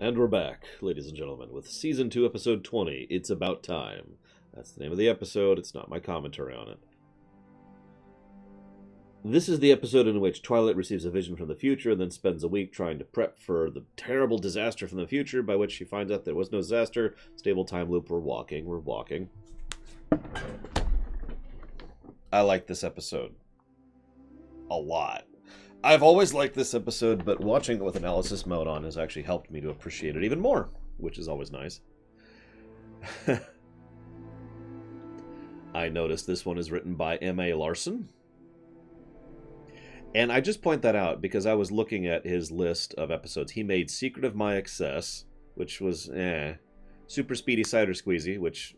And we're back, ladies and gentlemen, with Season 2, Episode 20, It's About Time. That's the name of the episode, it's not my commentary on it. This is the episode in which Twilight receives a vision from the future and then spends a week trying to prep for the terrible disaster from the future, by which she finds out there was no disaster. Stable time loop, we're walking. I like this episode. A lot. I've always liked this episode, but watching it with analysis mode on has actually helped me to appreciate it even more, which is always nice. I noticed this one is written by M.A. Larson. And I just point that out because I was looking at his list of episodes. He made Secret of My Excess, which was Super Speedy Cider Squeezy, which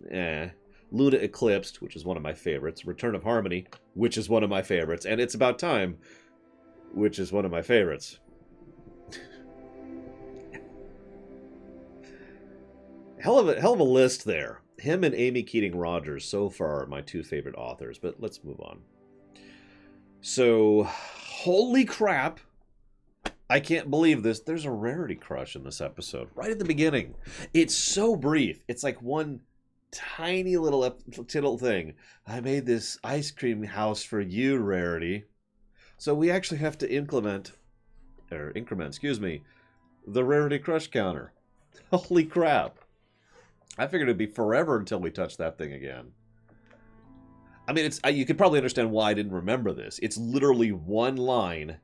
Luna Eclipsed, which is one of my favorites. Return of Harmony, which is one of my favorites. And It's About Time, which is one of my favorites. Hell of a list there. Him and Amy Keating Rogers so far are my two favorite authors, but let's move on. So, holy crap. I can't believe this. There's a rarity crush in this episode, right at the beginning. It's so brief. It's like one tiny little tittle thing. I made this ice cream house for you, Rarity. So we actually have to increment, the Rarity Crush counter. Holy crap. I figured it'd be forever until we touch that thing again. I mean, you could probably understand why I didn't remember this. It's literally one line,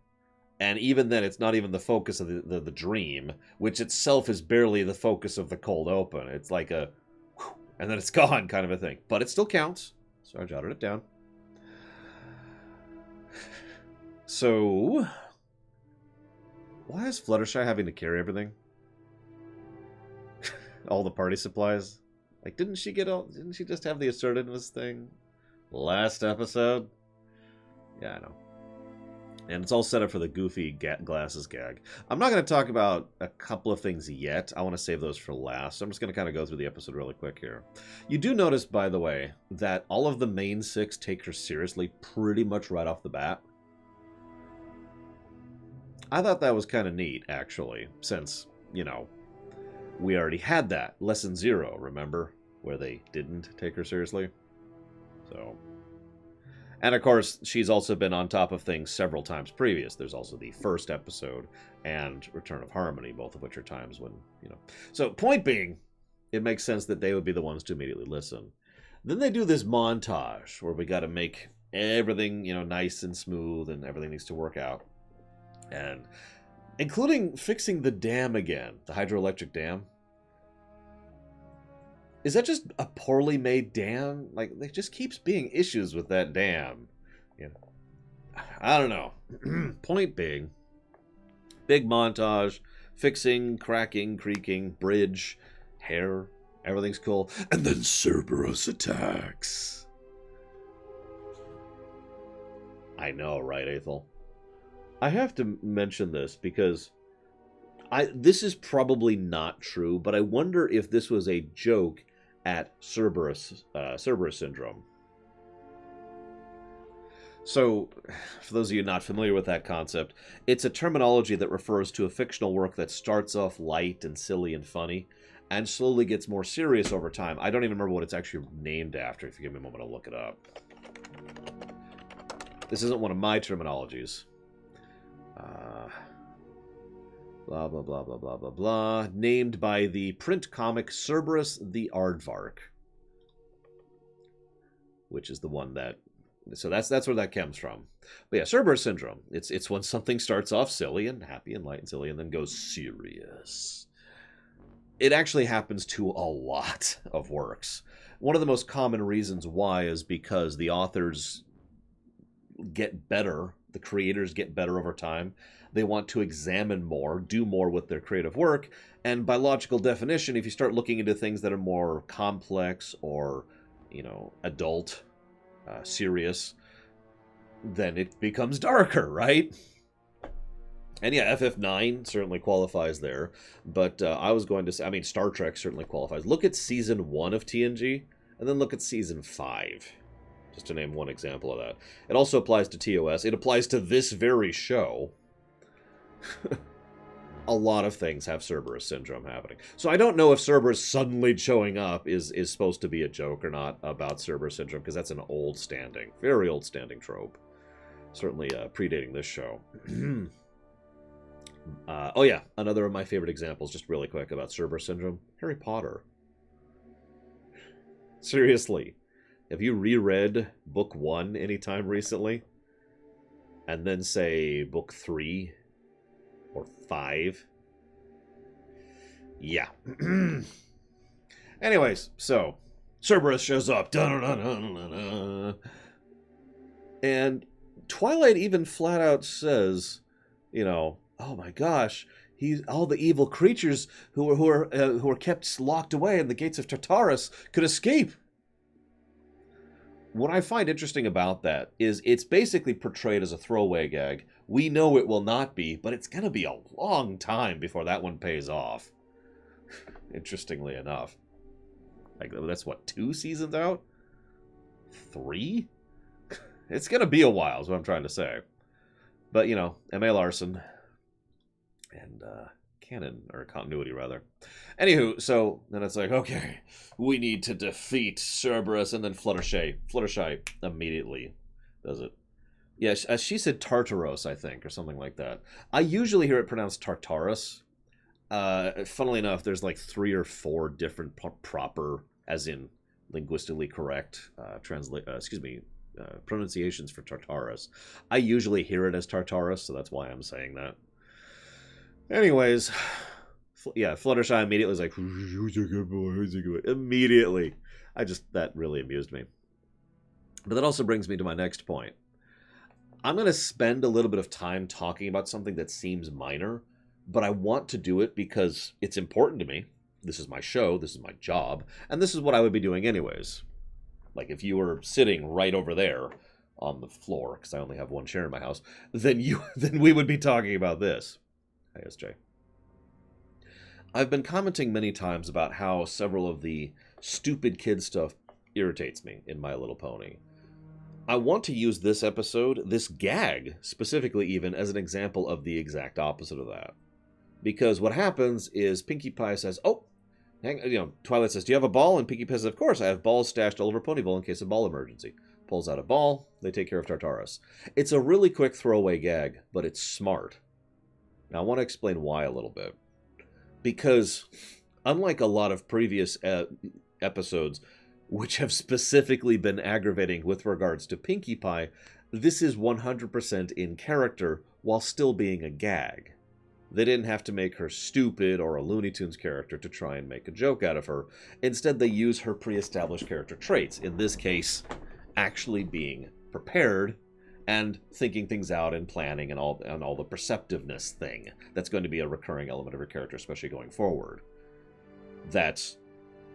and even then it's not even the focus of the dream, which itself is barely the focus of the cold open. It's like a, whew, and then it's gone kind of a thing. But it still counts, so I jotted it down. So, why is Fluttershy having to carry everything? All the party supplies? Like, didn't she just have the assertiveness thing last episode? Yeah, I know. And it's all set up for the goofy glasses gag. I'm not going to talk about a couple of things yet. I want to save those for last. So I'm just going to kind of go through the episode really quick here. You do notice, by the way, that all of the main six take her seriously pretty much right off the bat. I thought that was kind of neat, actually, since, you know, we already had that. Lesson 0, remember? Where they didn't take her seriously. So. And, of course, she's also been on top of things several times previous. There's also the first episode and Return of Harmony, both of which are times when, you know. So, point being, it makes sense that they would be the ones to immediately listen. Then they do this montage where we got to make everything, you know, nice and smooth and everything needs to work out. And including fixing the dam again, the hydroelectric dam. Is that just a poorly made dam? Like, there just keeps being issues with that dam. You know, I don't know. Point being, big montage, fixing, cracking, creaking, bridge, hair, everything's cool. And then Cerberus attacks. I know, right, Ethel? I have to mention this because this is probably not true, but I wonder if this was a joke at Cerberus syndrome. So, for those of you not familiar with that concept, it's a terminology that refers to a fictional work that starts off light and silly and funny, and slowly gets more serious over time. I don't even remember what it's actually named after. If you give me a moment to look it up. This isn't one of my terminologies. Blah, blah, blah, blah, blah, blah, blah. Named by the print comic Cerberus the Aardvark. Which is the one that... So that's where that comes from. But yeah, Cerberus syndrome. It's when something starts off silly and happy and light and silly and then goes serious. It actually happens to a lot of works. One of the most common reasons why is because the authors get better. The creators get better over time. They want to examine more, do more with their creative work, and by logical definition, if you start looking into things that are more complex or, you know, adult, serious, then it becomes darker, right? And yeah, FF9 certainly qualifies there, but I was going to say, I mean, Star Trek certainly qualifies. Look at Season 1 of TNG, and then look at Season 5. Just to name one example of that. It also applies to TOS. It applies to this very show. a lot of things have Cerberus syndrome happening. So I don't know if Cerberus suddenly showing up is supposed to be a joke or not about Cerberus syndrome, because that's an very old standing trope. Certainly predating this show. Oh yeah, another of my favorite examples, just really quick, about Cerberus syndrome. Harry Potter. Seriously. Have you reread book 1 anytime recently? And then say book 3 or 5? Yeah. Anyways, so Cerberus shows up. Dun-dun-dun-dun-dun-dun. And Twilight even flat out says, you know, oh my gosh, all the evil creatures who are kept locked away in the gates of Tartarus could escape. What I find interesting about that is it's basically portrayed as a throwaway gag. We know it will not be, but it's going to be a long time before that one pays off. Interestingly enough. Like, that's what, 2 seasons out? 3? It's going to be a while, is what I'm trying to say. But, you know, M.A. Larson and canon, or continuity, rather. Anywho, so then it's like, okay, we need to defeat Cerberus, and then Fluttershy immediately does it. Yeah, she said Tartaros, I think, or something like that. I usually hear it pronounced Tartarus. Funnily enough, there's like 3 or 4 different proper, as in linguistically correct, pronunciations for Tartarus. I usually hear it as Tartarus, so that's why I'm saying that. Anyways, yeah, Fluttershy immediately is like, who's a good boy, who's a good boy? Immediately. That really amused me. But that also brings me to my next point. I'm going to spend a little bit of time talking about something that seems minor, but I want to do it because it's important to me. This is my show, this is my job, and this is what I would be doing anyways. Like, if you were sitting right over there on the floor, because I only have one chair in my house, then we would be talking about this. Hi, SJ. I've been commenting many times about how several of the stupid kid stuff irritates me in My Little Pony. I want to use this episode, this gag, specifically even, as an example of the exact opposite of that. Because what happens is Pinkie Pie says, Twilight says, do you have a ball? And Pinkie Pie says, of course, I have balls stashed all over Ponyville in case of ball emergency. Pulls out a ball, they take care of Tartarus. It's a really quick throwaway gag, but it's smart. Now, I want to explain why a little bit. Because, unlike a lot of previous episodes, which have specifically been aggravating with regards to Pinkie Pie, this is 100% in character while still being a gag. They didn't have to make her stupid or a Looney Tunes character to try and make a joke out of her. Instead, they use her pre-established character traits. In this case, actually being prepared and thinking things out and planning and all the perceptiveness thing. That's going to be a recurring element of her character, especially going forward. That's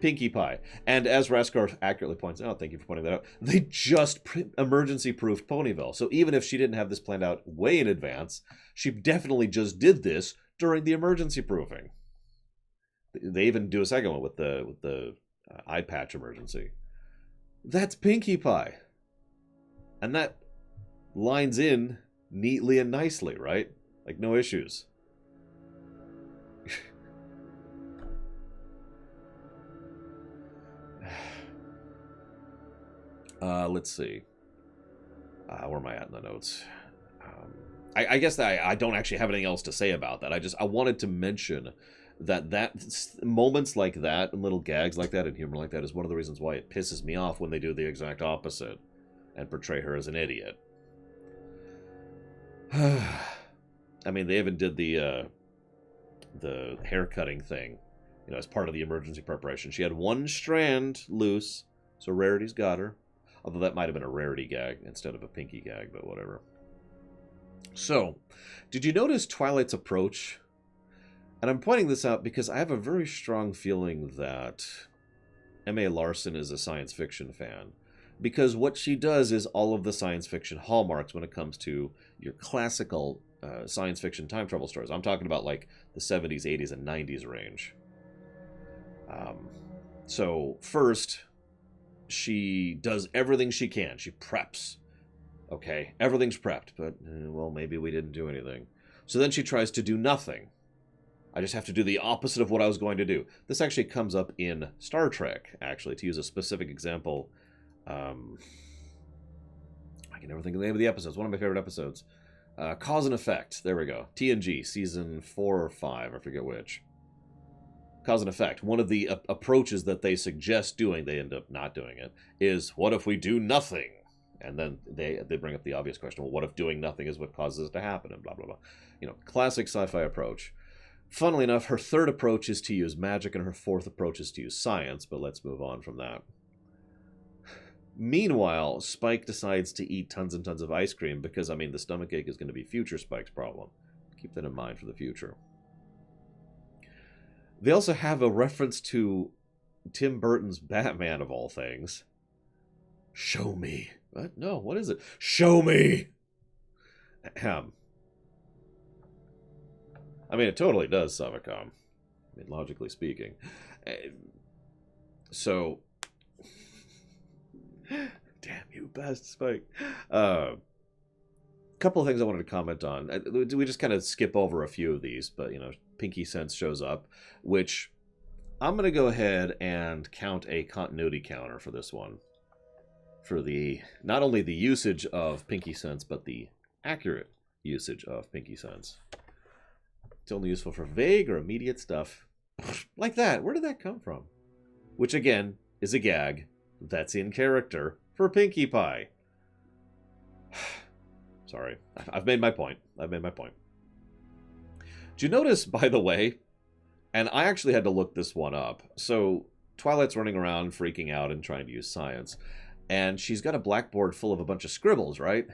Pinkie Pie. And as Raskar accurately points out, thank you for pointing that out, they just emergency-proofed Ponyville. So even if she didn't have this planned out way in advance, she definitely just did this during the emergency proofing. They even do a second one with the eye patch emergency. That's Pinkie Pie. And that lines in neatly and nicely, right? Like, no issues. Let's see. Where am I at in the notes? I guess that I don't actually have anything else to say about that. I wanted to mention that moments like that and little gags like that and humor like that is one of the reasons why it pisses me off when they do the exact opposite and portray her as an idiot. I mean, they even did the hair cutting thing, as part of the emergency preparation. She had one strand loose, so Rarity's got her. Although that might have been a Rarity gag instead of a Pinkie gag, but whatever. So, did you notice Twilight's approach? And I'm pointing this out because I have a very strong feeling that M.A. Larson is a science fiction fan. Because what she does is all of the science fiction hallmarks when it comes to your classical science fiction time travel stories. I'm talking about like the 70s, 80s, and 90s range. So, first, she does everything she can. She preps. Okay, everything's prepped, but, well, maybe we didn't do anything. So then she tries to do nothing. I just have to do the opposite of what I was going to do. This actually comes up in Star Trek, actually, to use a specific example. I can never think of the name of the episode. It's one of my favorite episodes. Cause and Effect. There we go. TNG, season 4 or 5, I forget which. Cause and Effect. One of the approaches that they suggest doing, they end up not doing it, is what if we do nothing? And then they bring up the obvious question, well, what if doing nothing is what causes it to happen? And blah, blah, blah. You know, classic sci-fi approach. Funnily enough, her third approach is to use magic, and her fourth approach is to use science, but let's move on from that. Meanwhile, Spike decides to eat tons and tons of ice cream because, I mean, the stomachache is going to be future Spike's problem. Keep that in mind for the future. They also have a reference to Tim Burton's Batman, of all things. Show me. What? No, what is it? Show me! Ahem. I mean, it totally does, Savicom. I mean, logically speaking. So... Damn you, best Spike. Couple of things I wanted to comment on. We just kind of skip over a few of these, but, you know, Pinky Sense shows up, which I'm going to go ahead and count a continuity counter for this one. For the, not only the usage of Pinky Sense, but the accurate usage of Pinky Sense. It's only useful for vague or immediate stuff. Like that. Where did that come from? Which, again, is a gag that's in character for Pinkie Pie. Sorry. I've made my point. I've made my point. Did you notice, by the way, and I actually had to look this one up. So Twilight's running around freaking out and trying to use science. And she's got a blackboard full of a bunch of scribbles, right?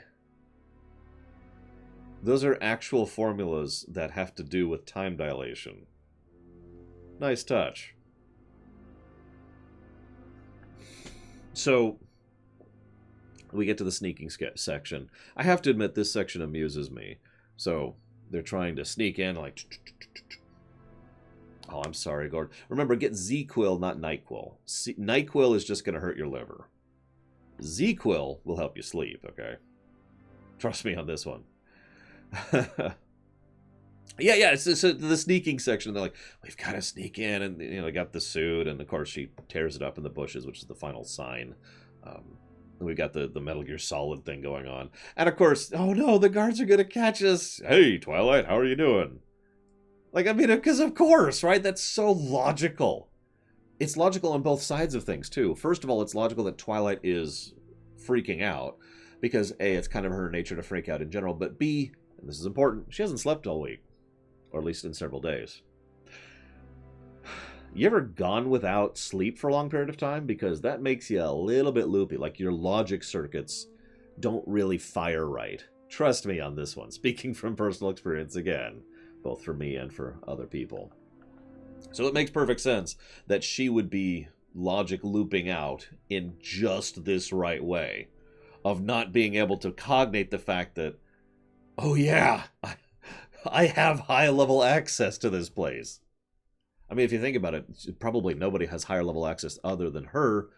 Those are actual formulas that have to do with time dilation. Nice touch. So, we get to the sneaking section. I have to admit, this section amuses me. So, they're trying to sneak in, like... Oh, I'm sorry, Gord. Remember, get Z-Quil, not NyQuil. NyQuil is just going to hurt your liver. Z-Quil will help you sleep, okay? Trust me on this one. yeah, so the sneaking section, they're like, we've got to sneak in, and, you know, they got the suit, and of course she tears it up in the bushes, which is the final sign. We got the Metal Gear Solid thing going on. And of course, oh no, the guards are going to catch us. Hey, Twilight, how are you doing? Like, I mean, because of course, right? That's so logical. It's logical on both sides of things, too. First of all, it's logical that Twilight is freaking out. Because, A, it's kind of her nature to freak out in general. But B, and this is important, she hasn't slept all week. Or at least in several days. You ever gone without sleep for a long period of time? Because that makes you a little bit loopy. Like, your logic circuits don't really fire right. Trust me on this one. Speaking from personal experience again. Both for me and for other people. So it makes perfect sense that she would be logic looping out in just this right way. Of not being able to cognate the fact that, oh yeah, I have high-level access to this place. I mean, if you think about it, probably nobody has higher-level access other than her,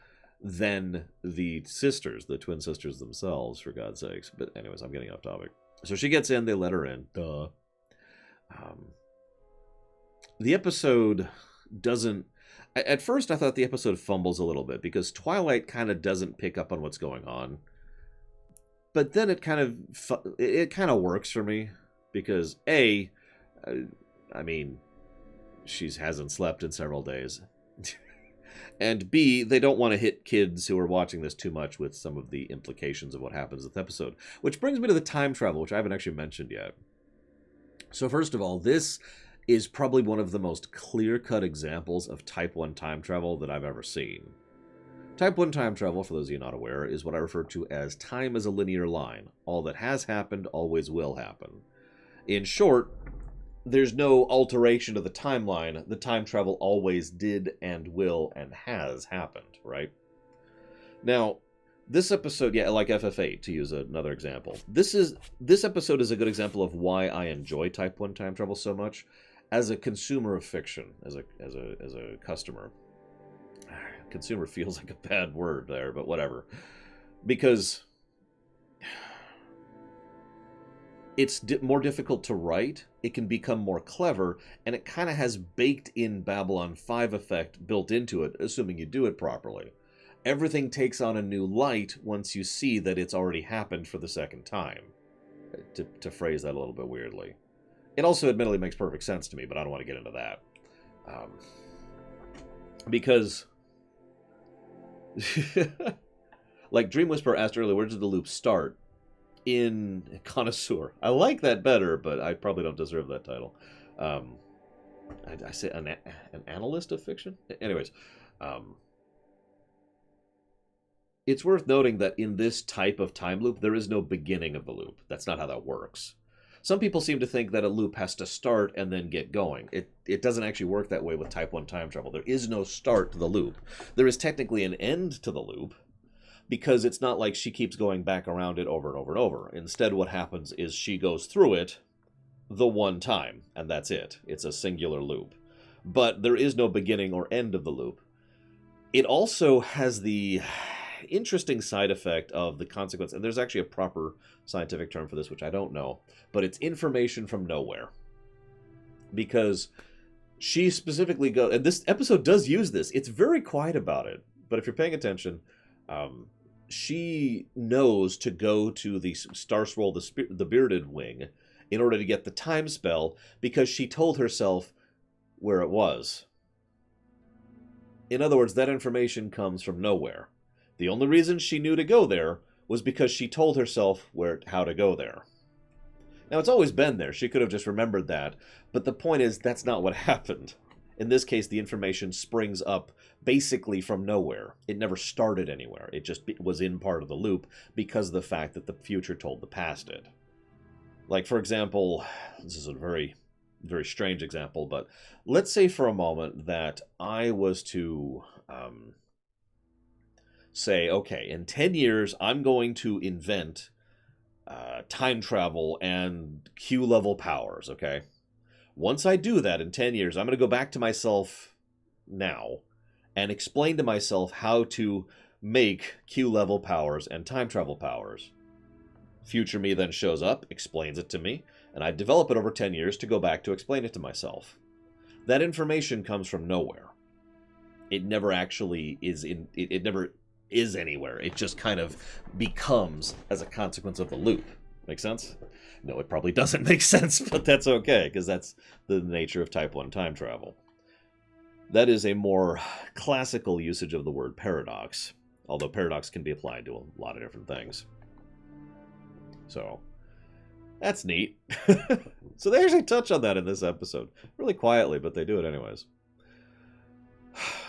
than the sisters, the twin sisters themselves, for God's sakes. But anyways, I'm getting off topic. So she gets in, they let her in. Duh. The episode doesn't... At first, I thought the episode fumbles a little bit, because Twilight kind of doesn't pick up on what's going on. But then it kind of works for me, because A, I mean, she hasn't slept in several days. And B, they don't want to hit kids who are watching this too much with some of the implications of what happens in the episode. Which brings me to the time travel, which I haven't actually mentioned yet. So first of all, this is probably one of the most clear-cut examples of Type 1 time travel that I've ever seen. Type 1 time travel, for those of you not aware, is what I refer to as time as a linear line. All that has happened always will happen. In short, there's no alteration to the timeline. The time travel always did and will and has happened, right? Now, this episode, yeah, like FF8, to use another example. This episode is a good example of why I enjoy Type 1 time travel so much as a consumer of fiction, as a customer. Consumer feels like a bad word there, but whatever. Because It's more difficult to write, it can become more clever, and it kind of has baked-in Babylon 5 effect built into it, assuming you do it properly. Everything takes on a new light once you see that it's already happened for the second time, to phrase that a little bit weirdly. It also admittedly makes perfect sense to me, but I don't want to get into that. Because... like Dream Whisperer asked earlier, where did the loop start? In Connoisseur. I like that better, but I probably don't deserve that title. I say an analyst of fiction? Anyways, it's worth noting that in this type of time loop, there is no beginning of the loop. That's not how that works. Some people seem to think that a loop has to start and then get going. It doesn't actually work that way with Type 1 time travel. There is no start to the loop. There is technically an end to the loop, because it's not like she keeps going back around it over and over and over. Instead, what happens is she goes through it the one time, and that's it. It's a singular loop. But there is no beginning or end of the loop. It also has the interesting side effect of the consequence, and there's actually a proper scientific term for this, which I don't know, but it's information from nowhere. Because she specifically goes, and this episode does use this, it's very quiet about it, but if you're paying attention, she knows to go to the Star Scroll, the Bearded Wing, in order to get the time spell, because she told herself where it was. In other words, that information comes from nowhere. The only reason she knew to go there was because she told herself how to go there. Now, it's always been there. She could have just remembered that. But the point is, that's not what happened. In this case, the information springs up basically from nowhere. It never started anywhere. It just was in part of the loop because of the fact that the future told the past it. Like, for example, this is a very, very strange example, but let's say for a moment that I was to say, okay, in 10 years, I'm going to invent time travel and Q-level powers, okay? Once I do that in 10 years, I'm going to go back to myself now and explain to myself how to make Q-level powers and time travel powers. Future me then shows up, explains it to me, and I develop it over 10 years to go back to explain it to myself. That information comes from nowhere. It never actually is it never is anywhere. It just kind of becomes as a consequence of the loop. Make sense? No, it probably doesn't make sense, but that's okay, because that's the nature of Type 1 time travel. That is a more classical usage of the word paradox, although paradox can be applied to a lot of different things. So, that's neat. So they actually touch on that in this episode. Really quietly, but they do it anyways.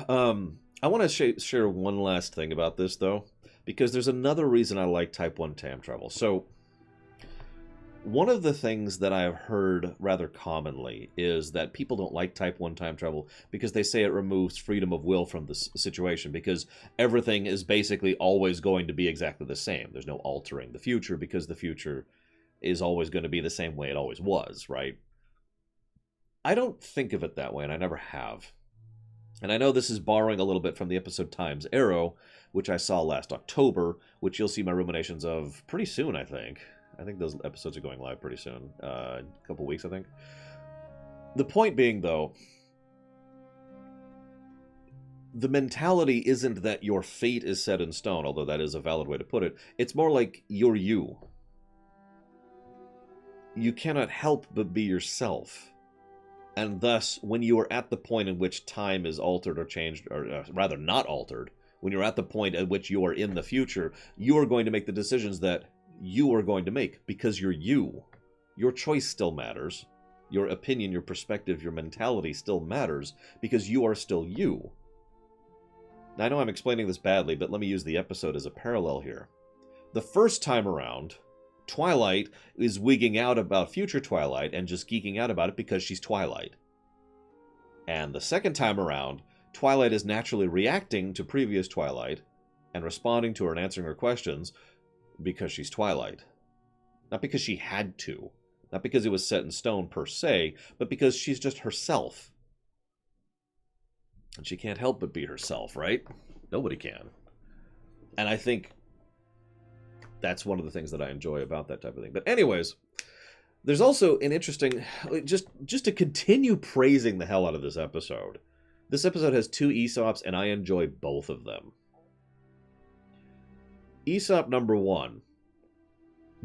I want to share one last thing about this, though, because there's another reason I like Type 1 time travel. So, one of the things that I have heard rather commonly is that people don't like Type 1 time travel because they say it removes freedom of will from the situation, because everything is basically always going to be exactly the same. There's no altering the future because the future is always going to be the same way it always was, right? I don't think of it that way, and I never have. And I know this is borrowing a little bit from the episode Time's Arrow, which I saw last October, which you'll see my ruminations of pretty soon, I think. I think those episodes are going live pretty soon. A couple weeks, I think. The point being, though, the mentality isn't that your fate is set in stone, although that is a valid way to put it. It's more like you're you. You cannot help but be yourself. And thus, when you are at the point in which time is altered or changed, or rather not altered, when you're at the point at which you are in the future, you are going to make the decisions that you are going to make because you're you. Your choice still matters. Your opinion, your perspective, your mentality still matters because you are still you. Now, I know I'm explaining this badly, but let me use the episode as a parallel here. The first time around, Twilight is wigging out about future Twilight and just geeking out about it because she's Twilight. And the second time around, Twilight is naturally reacting to previous Twilight and responding to her and answering her questions because she's Twilight. Not because she had to. Not because it was set in stone per se, but because she's just herself. And she can't help but be herself, right? Nobody can. And I think that's one of the things that I enjoy about that type of thing. But anyways, There's also an interesting, just to continue praising the hell out of this episode. This episode has two Aesops, and I enjoy both of them. Aesop number one,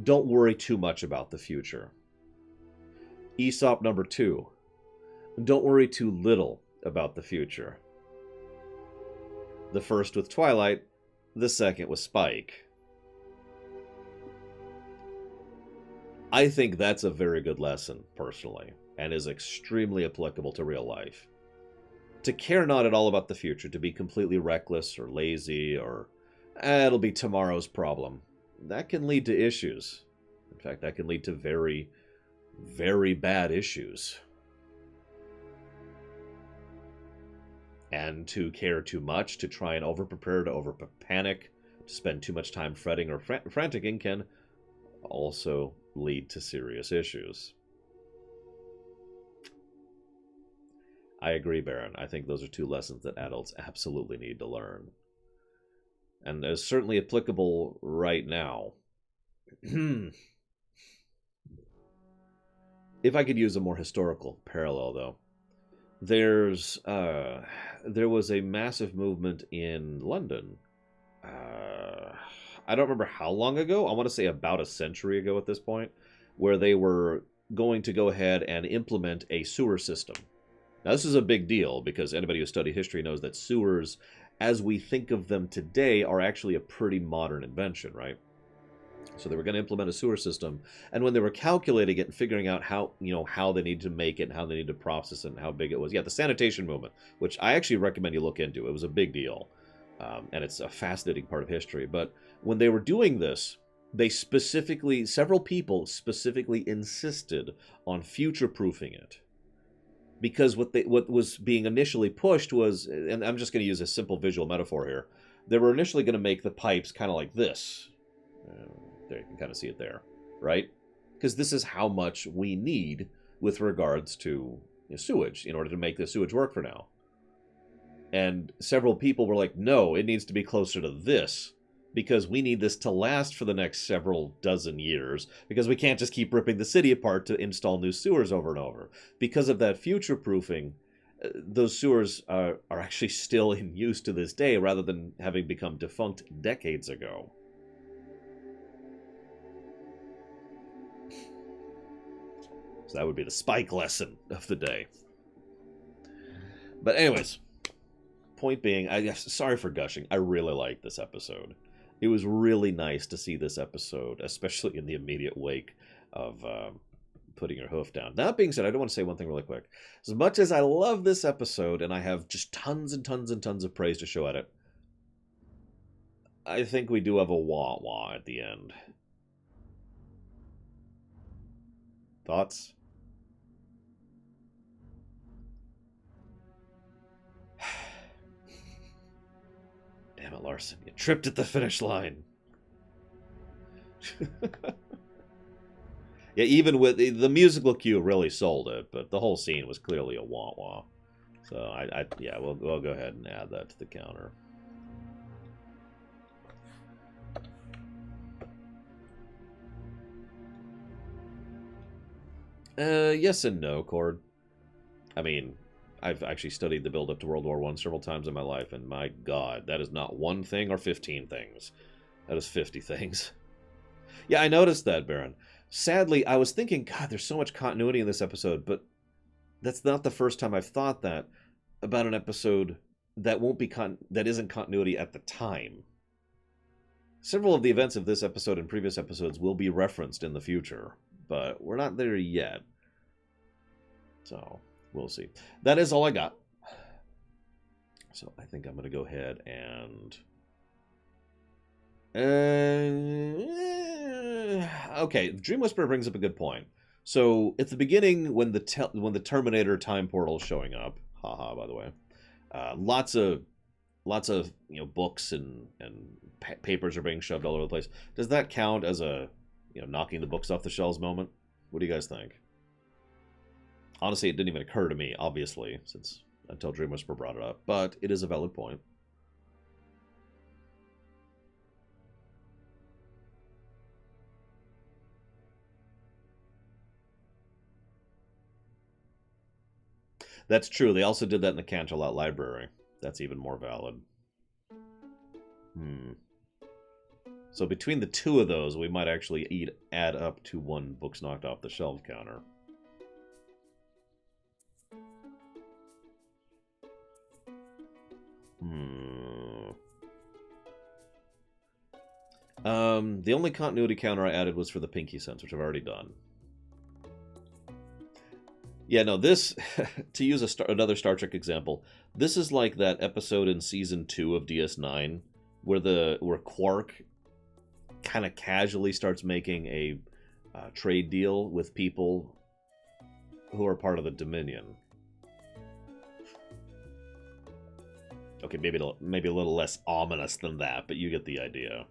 don't worry too much about the future. Aesop number two, don't worry too little about the future. The first with Twilight, the second with Spike. I think that's a very good lesson, personally, and is extremely applicable to real life. To care not at all about the future, to be completely reckless or lazy or, it'll be tomorrow's problem, that can lead to issues. In fact, that can lead to very, very bad issues. And to care too much, to try and over-prepare, to over-panic, to spend too much time fretting or franticing can also lead to serious issues. I agree, Baron. I think those are two lessons that adults absolutely need to learn. And they're certainly applicable right now. If I could use a more historical parallel, though, there was a massive movement in London. I don't remember how long ago. I want to say about a century ago at this point, where they were going to go ahead and implement a sewer system. Now, this is a big deal because anybody who studied history knows that sewers, as we think of them today, are actually a pretty modern invention, right? So they were going to implement a sewer system, and when they were calculating it and figuring out how they needed to make it and how they needed to process it and how big it was, the sanitation movement, which I actually recommend you look into. It was a big deal, and it's a fascinating part of history. But when they were doing this, several people specifically insisted on future-proofing it. Because what was being initially pushed was, and I'm just going to use a simple visual metaphor here, they were initially going to make the pipes kind of like this. There, you can kind of see it there, right? Because this is how much we need with regards to sewage in order to make the sewage work for now. And several people were like, no, it needs to be closer to this, because we need this to last for the next several dozen years, because we can't just keep ripping the city apart to install new sewers over and over. Because of that future-proofing, those sewers are actually still in use to this day, rather than having become defunct decades ago. So that would be the Spike lesson of the day. But anyways, point being, sorry for gushing. I really liked this episode. It was really nice to see this episode, especially in the immediate wake of putting your hoof down. That being said, I do want to say one thing really quick. As much as I love this episode, and I have just tons and tons and tons of praise to show at it, I think we do have a wah-wah at the end. Thoughts? Damn it, Larson. You tripped at the finish line. Yeah, even with the musical cue really sold it, but the whole scene was clearly a wah-wah. So, we'll go ahead and add that to the counter. Yes and no, Cord. I mean, I've actually studied the build-up to World War I several times in my life, and my God, that is not one thing or 15 things. That is 50 things. Yeah, I noticed that, Baron. Sadly, I was thinking, God, there's so much continuity in this episode, but that's not the first time I've thought that about an episode that that isn't continuity at the time. Several of the events of this episode and previous episodes will be referenced in the future, but we're not there yet. So, we'll see. That is all I got. So, I think I'm going to go ahead and... okay, Dream Whisperer brings up a good point. So, at the beginning, when the Terminator time portal is showing up, haha, by the way, lots of books and papers are being shoved all over the place. Does that count as a knocking the books off the shelves moment? What do you guys think? Honestly, it didn't even occur to me, obviously, until Dream Whisperer brought it up, but it is a valid point. That's true. They also did that in the Canterlot Library. That's even more valid. So between the two of those, we might actually add up to 1 books knocked off the shelf counter. The only continuity counter I added was for the Pinky Sense, which I've already done. Yeah, no, this, to use another Star Trek example, this is like that episode in Season 2 of DS9, where Quark kind of casually starts making a trade deal with people who are part of the Dominion. Okay, maybe a little less ominous than that, but you get the idea.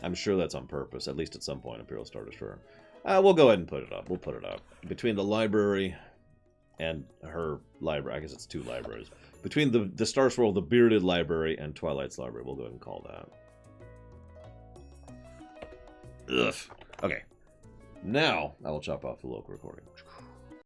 I'm sure that's on purpose, at least at some point, Imperial Star Destroyer. We'll go ahead and put it up. We'll put it up. Between the library and her library, I guess it's 2 libraries. Between the Star Swirl, the Bearded Library, and Twilight's Library, we'll go ahead and call that. Ugh. Okay. Now, I will chop off the local recording.